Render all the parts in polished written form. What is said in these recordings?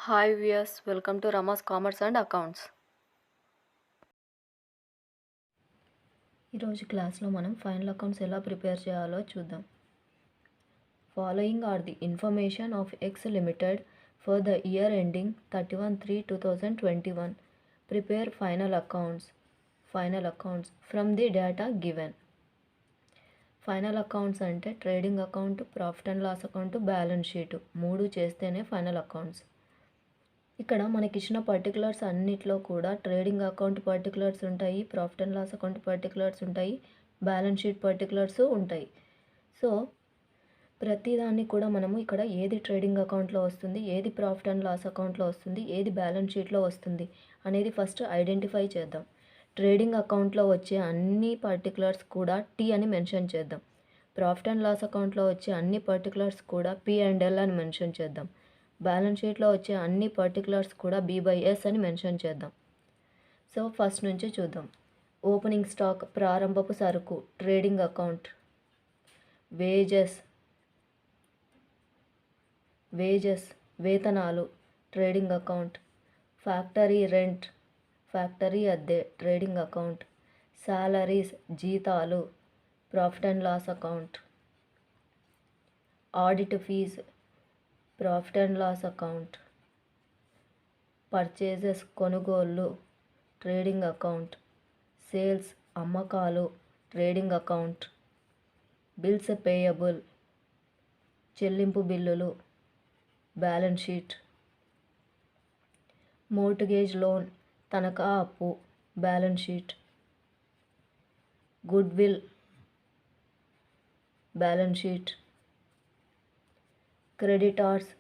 Hi viewers, welcome to Rama's commerce and accounts. ఈరోజు క్లాస్లో మనం ఫైనల్ అకౌంట్స్ ఎలా ప్రిపేర్ చేయాలో చూద్దాం. Following are the information of X limited for the year ending 31/3/2021. Prepare final accounts from the data given. Final accounts అంటే trading account, profit and loss account, balance sheet 3 చేస్తేనే final accounts. ఇక్కడ మనకి ఇచ్చిన particulars అన్నిట్లో కూడా trading account particulars ఉంటాయి, profit and loss account particulars ఉంటాయి, balance sheet particulars ఉంటాయి. సో ప్రతిదాన్ని కూడా మనము ఇక్కడ ఏది ట్రేడింగ్ అకౌంట్లో వస్తుంది, ఏది ప్రాఫిట్ అండ్ లాస్ అకౌంట్లో వస్తుంది, ఏది బ్యాలెన్స్ షీట్లో వస్తుంది అనేది ఫస్ట్ ఐడెంటిఫై చేద్దాం. ట్రేడింగ్ అకౌంట్లో వచ్చే అన్ని పర్టికులర్స్ కూడా టీ అని మెన్షన్ చేద్దాం. ప్రాఫిట్ అండ్ లాస్ అకౌంట్లో వచ్చే అన్ని పర్టికులర్స్ కూడా P&L అని మెన్షన్ చేద్దాం. బ్యాలెన్స్ షీట్లో వచ్చే అన్ని పర్టికులర్స్ కూడా B/S అని మెన్షన్ చేద్దాం. సో ఫస్ట్ నుంచి చూద్దాం. ఓపెనింగ్ స్టాక్ ప్రారంభపు సరుకు ట్రేడింగ్ అకౌంట్. వేజెస్ వేతనాలు trading account. Factory rent factory అద్దె ట్రేడింగ్ అకౌంట్. సాలరీస్ జీతాలు profit and loss account. Audit fees profit and loss account. Purchases కొనుగోళ్ళు ట్రేడింగ్ అకౌంట్. సేల్స్ అమ్మకాలు ట్రేడింగ్ అకౌంట్. బిల్స్ పేయబుల్ చెల్లింపు బిల్లులు balance sheet. Mortgage loan తనఖా అప్పు balance sheet. Goodwill balance sheet. Creditors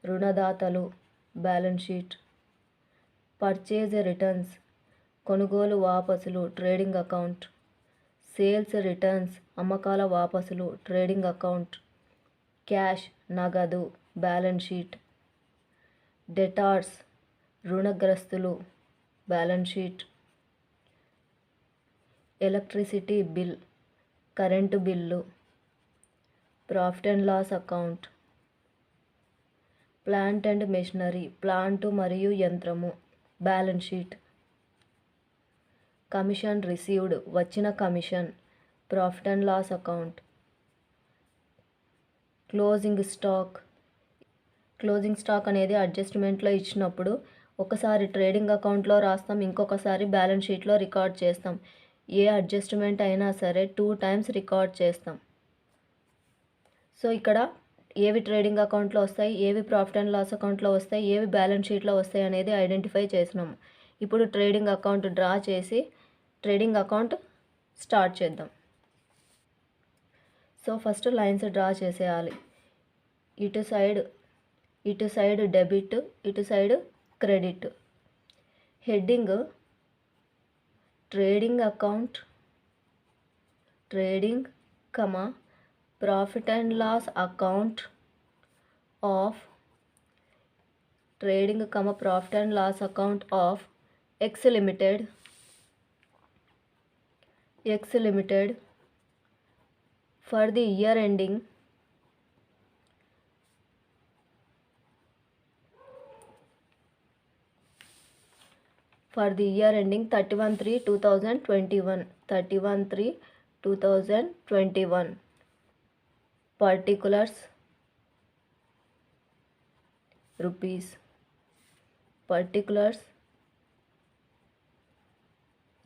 రుణదాతలు balance sheet. Purchase returns కొనుగోలు వాపసులు trading account. Sales returns అమ్మకాల వాపసులు ట్రేడింగ్ అకౌంట్. క్యాష్ నగదు బ్యాలెన్స్ షీట్. డెటార్స్ రుణగ్రస్తులు balance sheet. Electricity bill current bill profit and loss account. Plant and machinery plant మరియు యంత్రము balance sheet. Commission received వచ్చిన commission profit and loss account. Closing stock అనేది అడ్జస్ట్మెంట్లో ఇచ్చినప్పుడు ఒకసారి trading అకౌంట్లో రాస్తాం, ఇంకొకసారి బ్యాలెన్స్ షీట్లో రికార్డ్ చేస్తాం. ఏ అడ్జస్ట్మెంట్ అయినా సరే 2 times రికార్డ్ చేస్తాం. సో ఇక్కడ ఏవి ట్రేడింగ్ అకౌంట్లో వస్తాయి, ఏవి ప్రాఫిట్ అండ్ లాస్ అకౌంట్లో వస్తాయి, ఏవి బ్యాలెన్స్ షీట్లో వస్తాయి అనేది ఐడెంటిఫై చేసినాము. ఇప్పుడు ట్రేడింగ్ అకౌంట్ డ్రా చేసి ట్రేడింగ్ అకౌంట్ స్టార్ట్ చేద్దాం. సో ఫస్ట్ లైన్స్ డ్రా చేసేయాలి. ఇటు సైడ్ డెబిట్, ఇటు side credit. Heading trading account profit and loss account of X limited for the year ending 31/3/2021. Particulars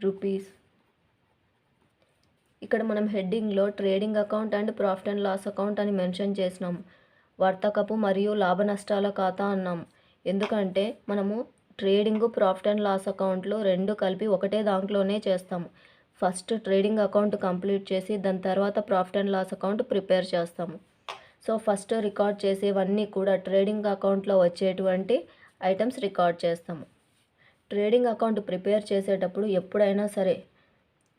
rupees. ఇక్కడ మనం హెడ్డింగ్లో trading account and profit and loss account అని mention చేసినాం. వర్తకపు మరియు లాభ నష్టాల ఖాతా అన్నాం. ఎందుకంటే మనము ట్రేడింగ్ ప్రాఫిట్ అండ్ లాస్ అకౌంట్లో 2 కలిపి ఒకటే దాంట్లోనే చేస్తాము. ఫస్ట్ ట్రేడింగ్ అకౌంట్ కంప్లీట్ చేసి దాని తర్వాత profit and loss account prepare చేస్తాము. సో ఫస్ట్ రికార్డ్ చేసేవన్నీ కూడా ట్రేడింగ్ అకౌంట్లో వచ్చేటువంటి ఐటమ్స్ రికార్డ్ చేస్తాము. ట్రేడింగ్ అకౌంట్ ప్రిపేర్ చేసేటప్పుడు ఎప్పుడైనా సరే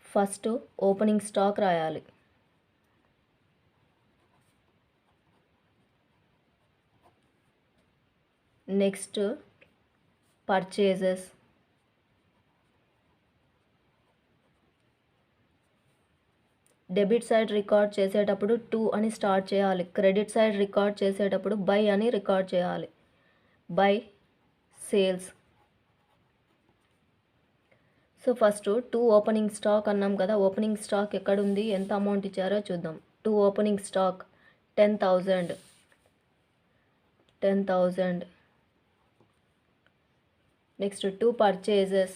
ఫస్ట్ ఓపెనింగ్ స్టాక్ రాయాలి. Next purchases, debit side record చేసేటప్పుడు 2 అని స్టార్ట్ చేయాలి. క్రెడిట్ సైడ్ రికార్డ్ చేసేటప్పుడు బై అని రికార్డ్ చేయాలి. By sales. So first 2 opening stock అన్నాం కదా, ఓపెనింగ్ స్టాక్ ఎక్కడుంది, ఎంత అమౌంట్ ఇచ్చారో చూద్దాం. 2 ఓపెనింగ్ స్టాక్ 10,000. Next 2 purchases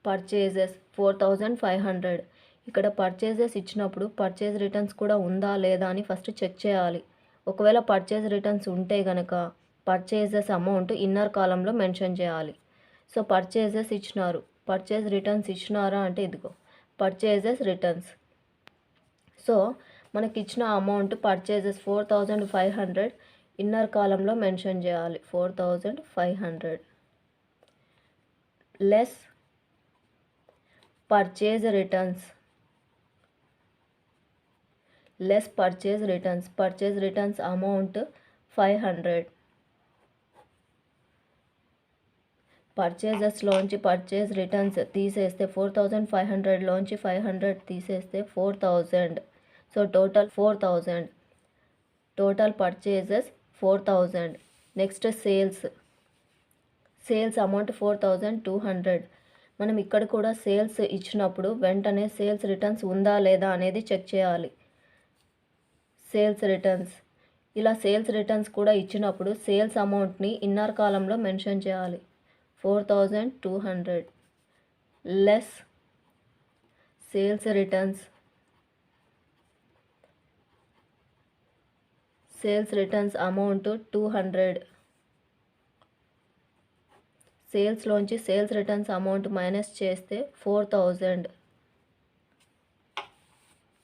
4,500. ఇక్కడ పర్చేజెస్ ఇచ్చినప్పుడు పర్చేజ్ రిటర్న్స్ కూడా ఉందా లేదా అని ఫస్ట్ చెక్ చేయాలి. ఒకవేళ పర్చేజ్ రిటర్న్స్ ఉంటే గనక పర్చేజెస్ అమౌంట్ ఇన్నర్ కాలంలో మెన్షన్ చేయాలి. సో పర్చేజెస్ ఇచ్చినారు, పర్చేజ్ రిటర్న్స్ ఇచ్చినారా అంటే ఇదిగో పర్చేజెస్ రిటర్న్స్. సో మనకి ఇచ్చిన అమౌంట్ పర్చేజెస్ 4,500 ఇన్నర్ కాలంలో మెన్షన్ చేయాలి. 4,500 less purchase returns. Purchase returns amount 500. పర్చేజెస్లోంచి పర్చేజ్ రిటర్న్స్ తీసేస్తే 4,500లోంచి 500 తీసేస్తే 4,000. So total 4,000. Total purchases 4,000. Next sales amount 4,200. మనం ఇక్కడ కూడా సేల్స్ ఇచ్చినప్పుడు వెంటనే సేల్స్ రిటర్న్స్ ఉందా లేదా అనేది చెక్ చేయాలి. సేల్స్ రిటర్న్స్, ఇలా సేల్స్ రిటర్న్స్ కూడా ఇచ్చినప్పుడు సేల్స్ అమౌంట్ని ఇన్నర్ కాలంలో మెన్షన్ చేయాలి. 4,200 లెస్ సేల్స్ రిటర్న్స్ అమౌంట్ 200. సేల్స్లోంచి సేల్స్ రిటర్న్స్ అమౌంట్ మైనస్ చేస్తే 4,000.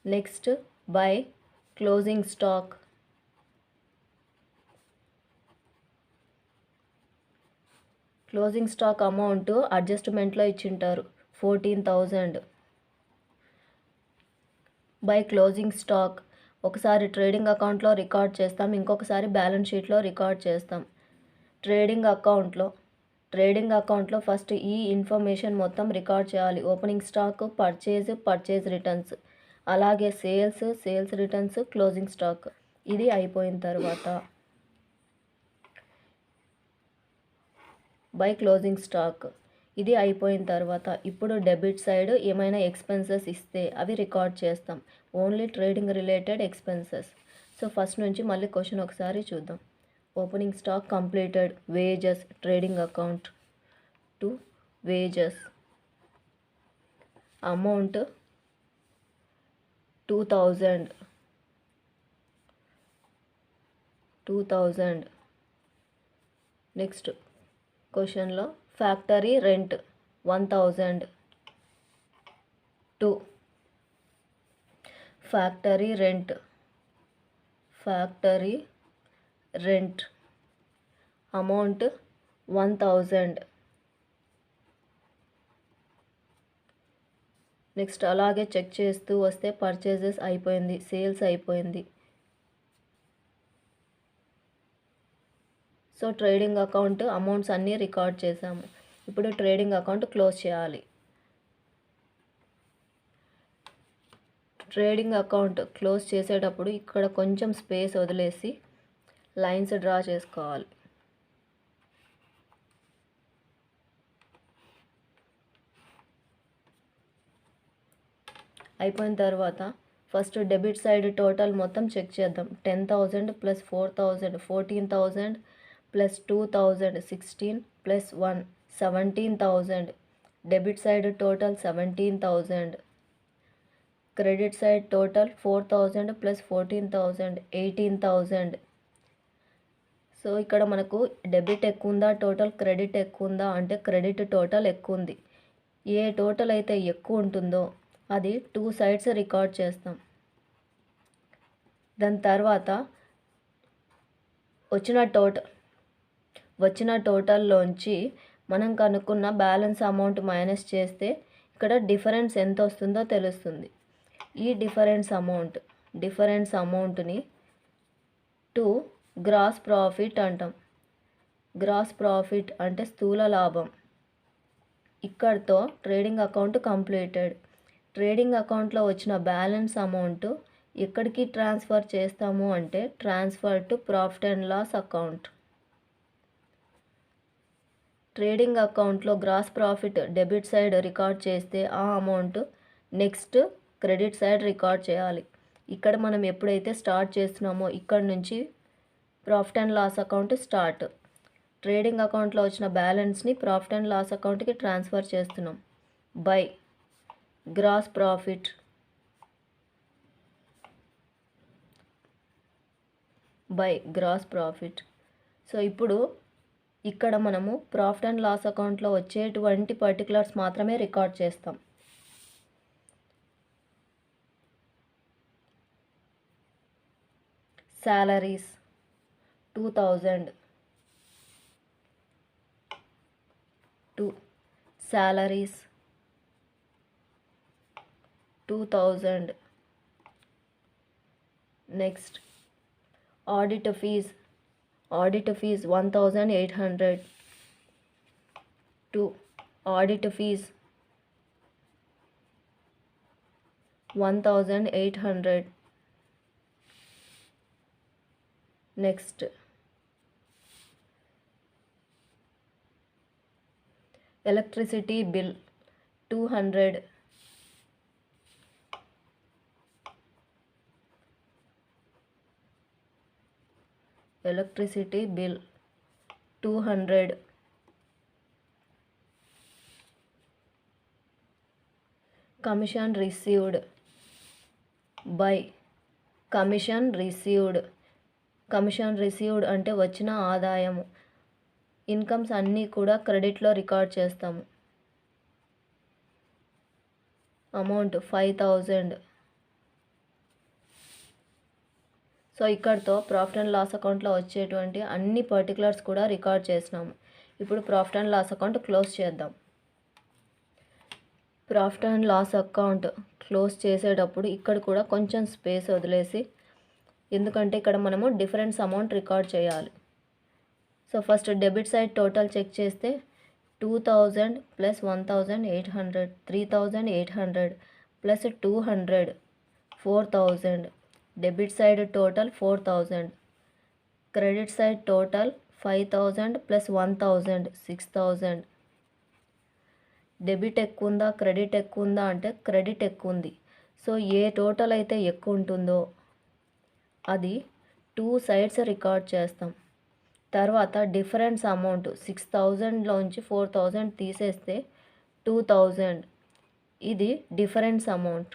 Next by closing stock. Closing stock amount అడ్జస్ట్మెంట్లో ఇచ్చింటారు 14,000. బై క్లోజింగ్ స్టాక్ ఒకసారి ట్రేడింగ్ అకౌంట్లో రికార్డ్ చేస్తాం, ఇంకొకసారి బ్యాలెన్స్ షీట్లో రికార్డ్ చేస్తాం. ట్రేడింగ్ అకౌంట్లో ఫస్ట్ ఈ ఇన్ఫర్మేషన్ మొత్తం రికార్డ్ చేయాలి. ఓపెనింగ్ స్టాక్, పర్చేజ్ రిటర్న్స్, అలాగే సేల్స్ రిటర్న్స్, క్లోజింగ్ స్టాక్. ఇది అయిపోయిన తర్వాత బై క్లోజింగ్ స్టాక్ ఇది అయిపోయిన తర్వాత ఇప్పుడు డెబిట్ సైడ్ ఏమైనా ఎక్స్పెన్సెస్ ఇస్తే అవి రికార్డ్ చేస్తాం. Only trading related expenses. So first నుంచి మళ్ళీ క్వశ్చన్ ఒకసారి చూద్దాం. Opening stock completed, wages, trading account to wages amount 2,000. Next క్వశ్చన్లో factory rent 1,000. To factory rent amount 1,000. Next అలాగే చెక్ చేస్తూ వస్తే పర్చేజెస్ అయిపోయింది, సేల్స్ అయిపోయింది. సో ట్రేడింగ్ అకౌంట్ అమౌంట్స్ అన్నీ రికార్డ్ చేసాము. ఇప్పుడు ట్రేడింగ్ అకౌంట్ క్లోజ్ చేయాలి. ట్రేడింగ్ అకౌంట్ క్లోజ్ చేసేటప్పుడు ఇక్కడ కొంచెం స్పేస్ వదిలేసి లైన్స్ డ్రా చేసుకోవాలి. అయిపోయిన తర్వాత ఫస్ట్ డెబిట్ సైడ్ టోటల్ మొత్తం చెక్ చేద్దాం. 10,000 plus 4,000 14,000 plus 2,000 16 plus 1 17,000. Debit side total 17,000. Credit side total 4,000 plus 14,000 18,000. So ఇక్కడ మనకు డెబిట్ ఎక్కువ ఉందా, టోటల్ క్రెడిట్ ఎక్కువ ఉందా అంటే క్రెడిట్ టోటల్ ఎక్కువ ఉంది. ఏ టోటల్ అయితే ఎక్కువ ఉంటుందో అది 2 సైడ్స్ రికార్డ్ చేస్తాం. దాని తర్వాత వచ్చిన టోటల్లోంచి మనం కనుక్కున్న బ్యాలెన్స్ అమౌంట్ మైనస్ చేస్తే ఇక్కడ డిఫరెన్స్ ఎంత వస్తుందో తెలుస్తుంది. ఈ డిఫరెన్స్ అమౌంట్ని టు గ్రాస్ ప్రాఫిట్ అంటాం. గ్రాస్ ప్రాఫిట్ అంటే స్థూల లాభం. ఇక్కడితో ట్రేడింగ్ అకౌంట్ కంప్లీటెడ్. ట్రేడింగ్ అకౌంట్లో వచ్చిన బ్యాలెన్స్ అమౌంట్ ఎక్కడికి ట్రాన్స్ఫర్ చేస్తాము అంటే transfer to profit and loss account. Trading అకౌంట్లో gross profit debit side record చేస్తే ఆ amount next credit side record చేయాలి. ఇక్కడ మనం ఎప్పుడైతే స్టార్ట్ చేస్తున్నామో ఇక్కడ నుంచి profit and loss account start. Trading అకౌంట్లో వచ్చిన బ్యాలెన్స్ని ప్రాఫిట్ అండ్ లాస్ అకౌంట్కి ట్రాన్స్ఫర్ చేస్తున్నాం. బై గ్రాస్ ప్రాఫిట్ సో ఇప్పుడు ఇక్కడ మనము ప్రాఫిట్ అండ్ లాస్ అకౌంట్లో వచ్చేటువంటి పర్టికులర్స్ మాత్రమే రికార్డ్ చేస్తాం. Salaries 2000 salaries 2000. Next audit fee 1800. Audit fee 1800. Next electricity bill 200. Electricity bill 200. Commission received by commission received అంటే వచ్చిన ఆదాయము. ఇన్కమ్స్ అన్నీ కూడా క్రెడిట్లో రికార్డ్ చేస్తాము. అమౌంట్ 5000. సో ఇక్కడితో ప్రాఫిట్ అండ్ లాస్ అకౌంట్లో వచ్చేటువంటి అన్ని పర్టికులర్స్ కూడా రికార్డ్ చేసినాము. ఇప్పుడు profit and loss account close చేద్దాం. Profit and loss account close చేసేటప్పుడు ఇక్కడ కూడా కొంచెం స్పేస్ వదిలేసి, ఎందుకంటే ఇక్కడ మనము డిఫరెన్స్ అమౌంట్ రికార్డ్ చేయాలి. So first debit side total check చేస్తే 2000 plus 1800 3800 plus 200 4000. Debit side total 4000. Credit side total 5000 plus 1000 6000. Debit ఎక్కువ ఉందా క్రెడిట్ ఎక్కువ ఉందా అంటే క్రెడిట్ ఎక్కువ ఉంది. సో ఏ టోటల్ అయితే ఎక్కువ ఉంటుందో అది 2 సైడ్స్ రికార్డ్ చేస్తాం. తర్వాత డిఫరెన్స్ అమౌంట్ 6000లోంచి 4000 తీసేస్తే 2000. ఇది difference amount.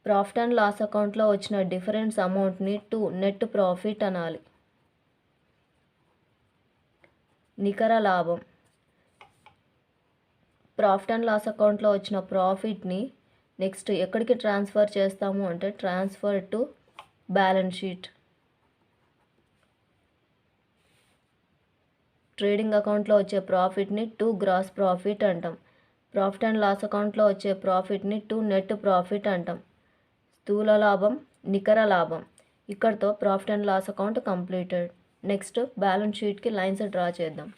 Profit and loss అకౌంట్లో వచ్చిన డిఫరెన్స్ అమౌంట్ని నెట్ ప్రాఫిట్ అనాలి. నికర లాభం. ప్రాఫిట్ అండ్ లాస్ అకౌంట్లో వచ్చిన ప్రాఫిట్ని నెక్స్ట్ ఎక్కడికి ట్రాన్స్ఫర్ చేస్తాము అంటే transfer to balance sheet. Trading అకౌంట్లో వచ్చే ప్రాఫిట్ని గ్రాస్ ప్రాఫిట్ అంటాం. ప్రాఫిట్ అండ్ లాస్ అకౌంట్లో వచ్చే ప్రాఫిట్ని నెట్ ప్రాఫిట్ అంటాం. స్థూల లాభం, నికర లాభం. ఇక్కడితో profit and loss account completed. Next balance షీట్కి లైన్స్ డ్రా చేద్దాం.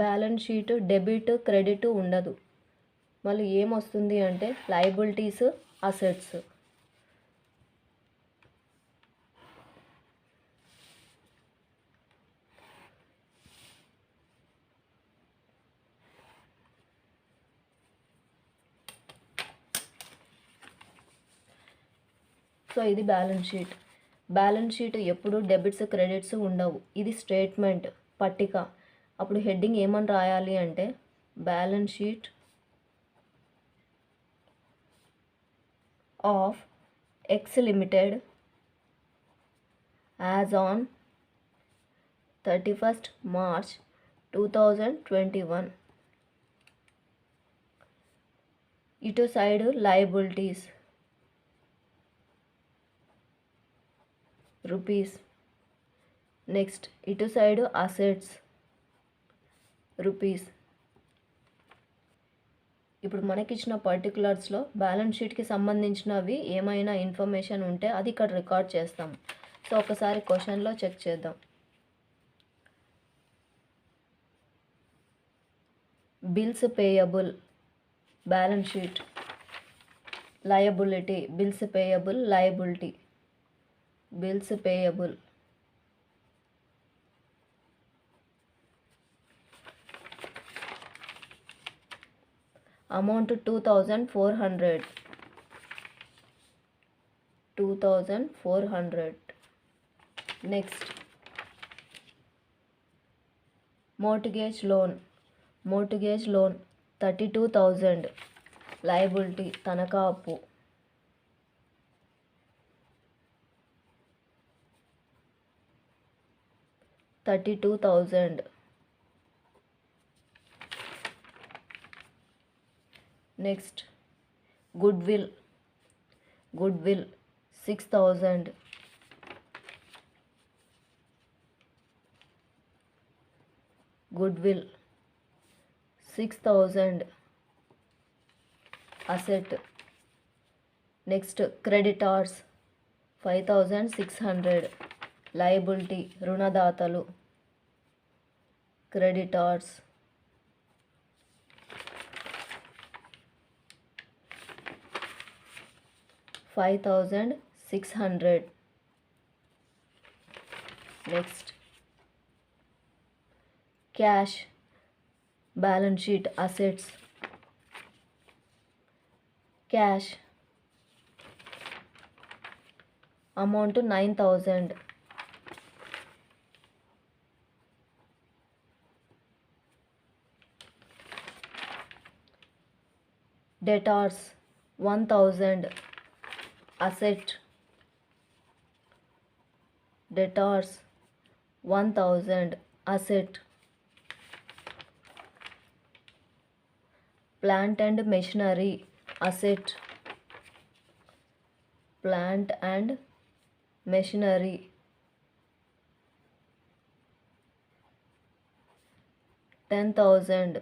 బ్యాలెన్స్ షీట్ డెబిట్ క్రెడిట్ ఉండదు. మళ్ళీ ఏమొస్తుంది అంటే లయబిలిటీస్ అసెట్స్. సో ఇది బ్యాలెన్స్ షీట్. బ్యాలెన్స్ షీట్ ఎప్పుడు డెబిట్స్ క్రెడిట్స్ ఉండవు. ఇది స్టేట్మెంట్ పట్టిక. అప్పుడు హెడ్డింగ్ ఏమని రాయాలి అంటే balance sheet of X limited as on 31st March 2021. ఇటు సైడ్ లయబిలిటీస్ రూపీస్. నెక్స్ట్ ఇటు సైడ్ అసెట్స్ రూపీస్. ఇప్పుడు మనకిచ్చిన పర్టికులర్స్లో బ్యాలెన్స్ షీట్కి సంబంధించినవి ఏమైనా ఇన్ఫర్మేషన్ ఉంటే అది ఇక్కడ రికార్డ్ చేస్తాం. సో ఒకసారి క్వశ్చన్లో చెక్ చేద్దాం. Bills payable balance sheet, liability, bills payable liability, bills payable amount 2400. Next, mortgage loan 32,000, liability తనఖా అప్పు 32,000. Next, goodwill 6,000. Goodwill 6,000 asset. Next, creditors 5,600, liability రుణదాతలు, creditors. $5,600. Next, cash balance sheet assets. Cash amount 9,000. Debtors 1,000. Asset, debtors 1,000 asset. Plant and machinery asset, plant and machinery 10,000.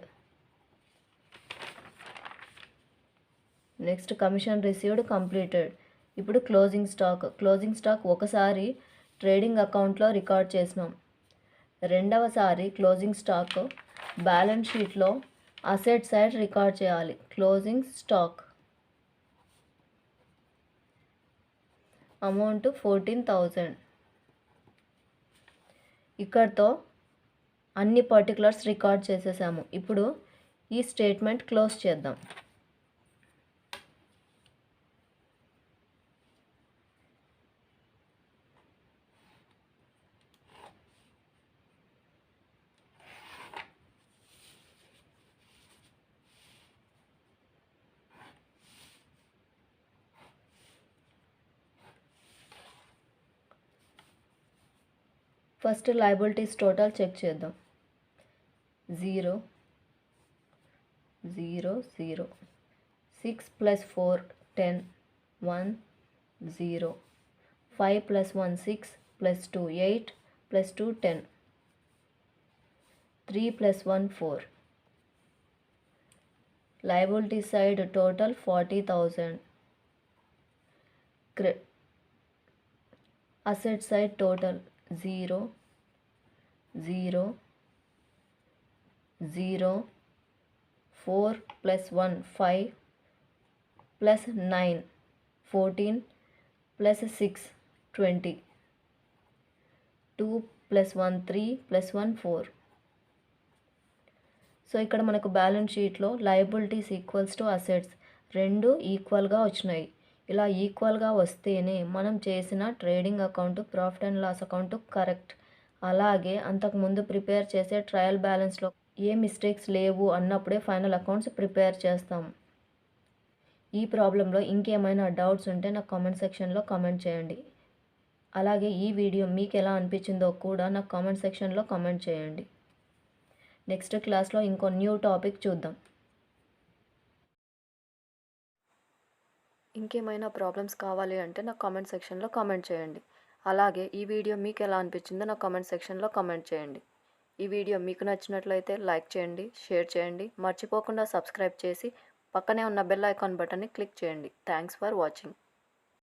Next, commission received completed. ఇప్పుడు closing stock ఒకసారి trading అకౌంట్లో record చేసినాం. రెండవసారి closing stock balance షీట్లో asset side record చేయాలి. Closing stock amount 14,000. ఇక్కడితో అన్ని particulars record చేసేసాము. ఇప్పుడు ఈ స్టేట్మెంట్ క్లోజ్ చేద్దాం. ఫస్ట్ లయబిలిటీస్ టోటల్ చెక్ చేద్దాం. 0 0 0, 6 + 4 10, 1 0, 5 + 1 6 + 2 8 + 2 10, 3 + 1 4. Liability side total 40,000. Asset side total 0 0 0, 4 + 1 5 + 9 14 + 6 20, 2 + 1 3 + 1 4. So ఇక్కడ మనకు బ్యాలెన్స్ షీట్లో లయబిలిటీస్ ఈక్వల్స్ టు అసెట్స్ రెండు ఈక్వల్గా వచ్చినాయి. ఇలా ఈక్వల్గా వస్తేనే మనం చేసిన trading account, profit and loss account correct. అలాగే అంతకుముందు ప్రిపేర్ చేసే ట్రయల్ బ్యాలెన్స్లో ఏ మిస్టేక్స్ లేవు అన్నప్పుడే ఫైనల్ అకౌంట్స్ ప్రిపేర్ చేస్తాం. ఈ ప్రాబ్లంలో ఇంకేమైనా డౌట్స్ ఉంటే నాకు కామెంట్ సెక్షన్లో కామెంట్ చేయండి. అలాగే ఈ వీడియో మీకు ఎలా అనిపించిందో కూడా నాకు కామెంట్ సెక్షన్లో కామెంట్ చేయండి. నెక్స్ట్ క్లాస్లో ఇంకో న్యూ టాపిక్ చూద్దాం. ఇంకేమైనా ప్రాబ్లమ్స్ కావాలి అంటే నాకు కామెంట్ సెక్షన్లో కామెంట్ చేయండి. అలాగే ఈ వీడియో మీకు ఎలా అనిపించిందో నాకు కామెంట్ సెక్షన్లో కామెంట్ చేయండి. ఈ వీడియో మీకు నచ్చినట్లయితే లైక్ చేయండి, షేర్ చేయండి, మర్చిపోకుండా సబ్స్క్రైబ్ చేసి పక్కనే ఉన్న బెల్ ఐకాన్ బటన్ని క్లిక్ చేయండి. Thanks for watching.